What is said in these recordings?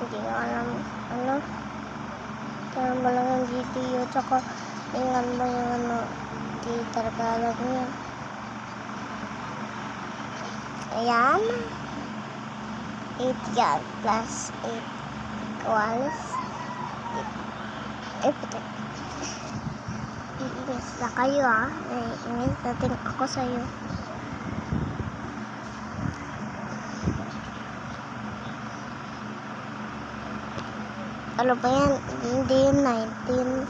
hindi ko alam ano. Kaya mo lang yung video, tsaka tingnan mo yung ano, di talaga alam niya. Ayan. 8 yan, plus 8 equals 8. Putik. Iinis na kayo iinis natin ako sa'yo. Ano ba yan? Hindi yung 19.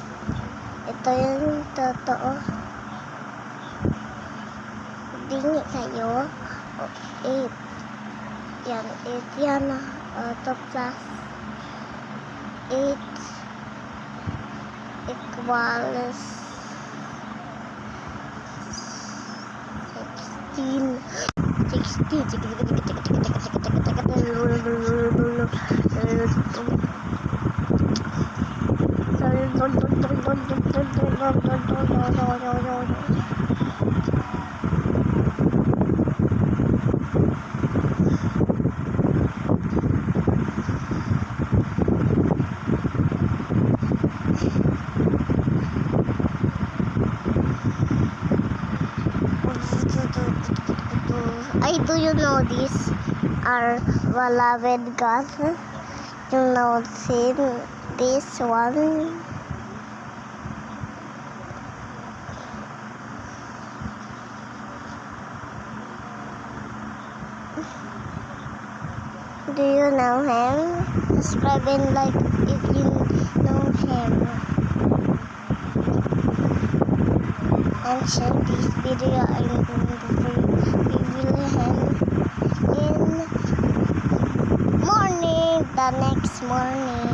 Ito yung totoo. Bingi kayo. 8. Yan, 8 yan. Ito plus 8 equals 16. Do you know these are beloved God? You know this one? Do you know him? Subscribe and like if you know him. And share this video and review him in morning, the next morning.